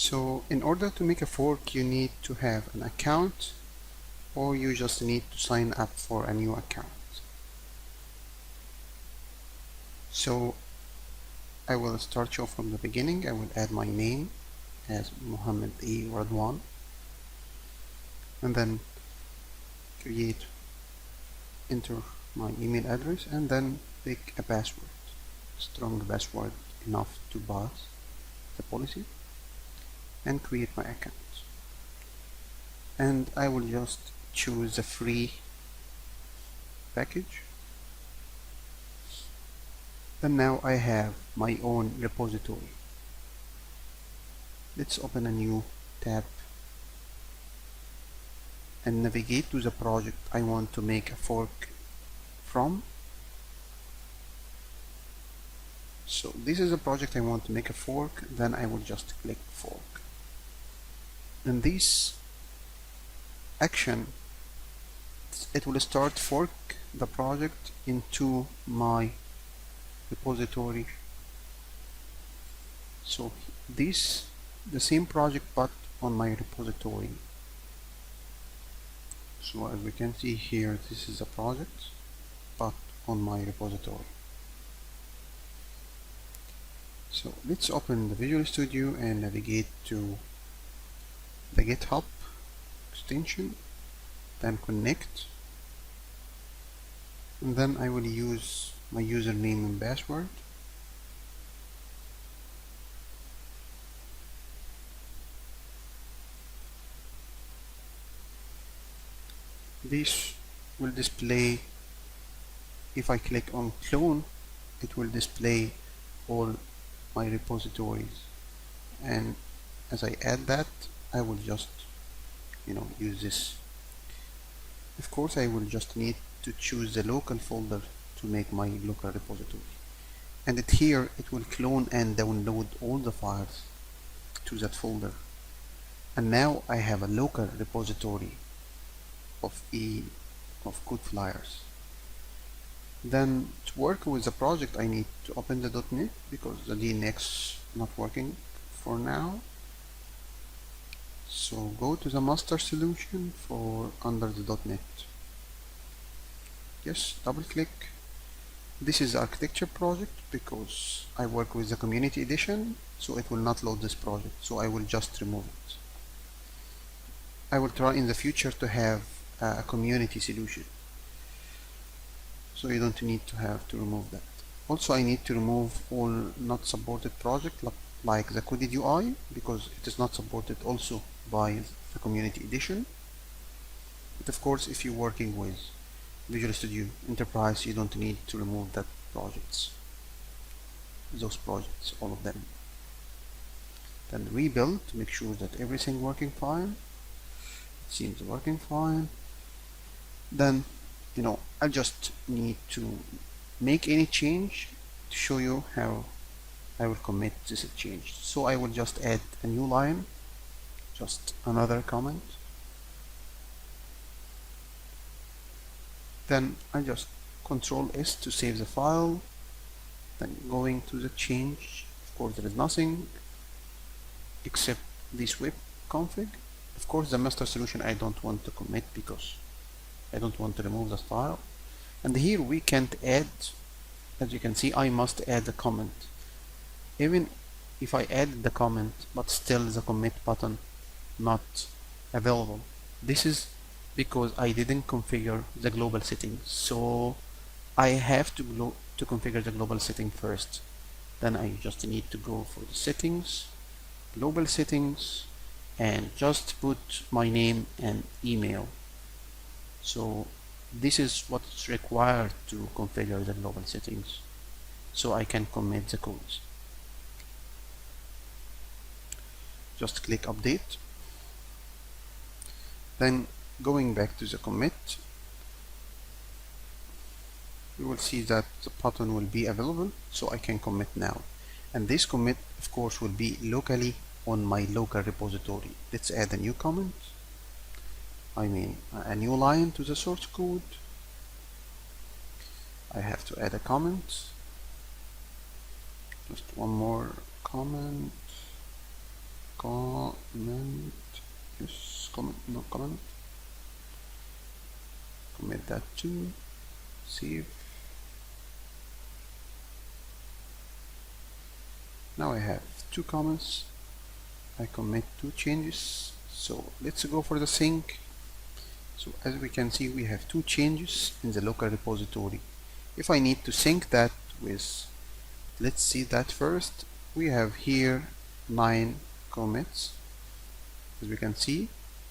So in order to make a fork, you need to have an account, or you just need to sign up for a new account. So I will start you from the beginning. I will add my name as Muhammad E. Radwan, and then enter my email address, and then pick a password, strong password enough to pass the policy, and create my account. And I will just choose a free package. Then now I have my own repository. Let's open a new tab and navigate to the project I want to make a fork from. So this is a project I want to make a fork, then I will just click fork. And this action, it will start fork the project into my repository. So this the same project but on my repository. So as we can see here, this is a project but on my repository. So let's open the Visual Studio and navigate to the GitHub extension, then connect, and then I will use my username and password. This will display, if I click on clone, it will display all my repositories, and as I add that, I will just use this. Of course, I will just need to choose the local folder to make my local repository, and here it will clone and download all the files to that folder, and now I have a local repository of Codeflyers. Then to work with the project, I need to open the .NET because the DNX not working for now. So go to the master solution for under the .NET. Yes, double click. This is the architecture project because I work with the community edition, so it will not load this project, so I will just remove it. I will try in the future to have a community solution, so you don't need to have to remove that. Also, I need to remove all not supported project like the coded UI because it is not supported also by the community edition. But of course, if you're working with Visual Studio Enterprise, you don't need to remove those projects, all of them. Then rebuild to make sure that everything working fine. It seems working fine. Then I just need to make any change to show you how I will commit this change. So I will just add a new line, just another comment. Then I just Control S to save the file. Then going to the change, of course there is nothing except this web config. Of course the master solution I don't want to commit because I don't want to remove the file. And here we can't add, as you can see, I must add a comment. Even if I add the comment, but still the commit button not available. This is because I didn't configure the global settings. So I have to configure the global setting first. Then I just need to go for the settings, global settings, and just put my name and email. So this is what's required to configure the global settings, so I can commit the codes. Just click update. Then going back to the commit, you will see that the button will be available, so I can commit now. And this commit, of course, will be locally on my local repository. Let's add a new comment. I mean a new line to the source code. I have to add a comment, just one more comment, comment, yes, comment, no comment, commit that too, save. Now I have two comments. I commit two changes. So let's go for the sync. So as we can see, we have two changes in the local repository. If I need to sync that with, let's see that first. We have here 9 commits. As we can see,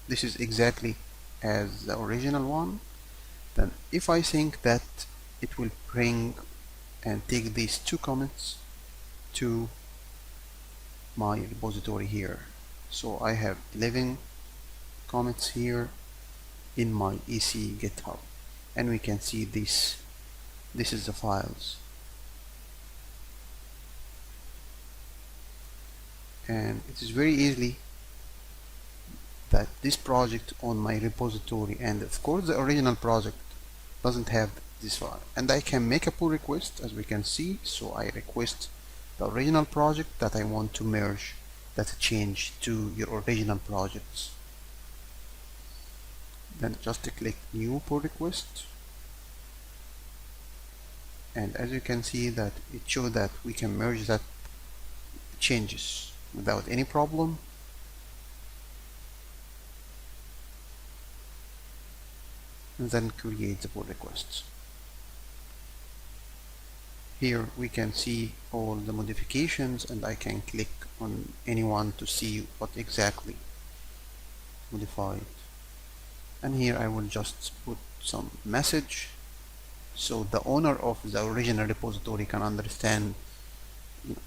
this is exactly as the original one. Then if I sync that, it will bring and take these two commits to my repository here. So I have 11 commits here in my EC GitHub, and we can see this is the files, and it is very easily that this project on my repository, and of course the original project doesn't have this file, and I can make a pull request as we can see. So I request the original project that I want to merge that change to your original projects. Then just click new pull request, and as you can see that it shows that we can merge that changes without any problem. And then create the pull requests. Here we can see all the modifications, and I can click on any one to see what exactly modified. And here I will just put some message so the owner of the original repository can understand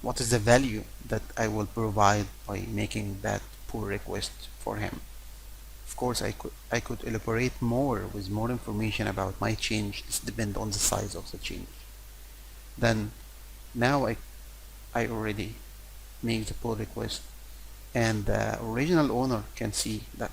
what is the value that I will provide by making that pull request for him. Of course, I could elaborate more with more information about my change. This depends on the size of the change. Then now I already make the pull request, and the original owner can see that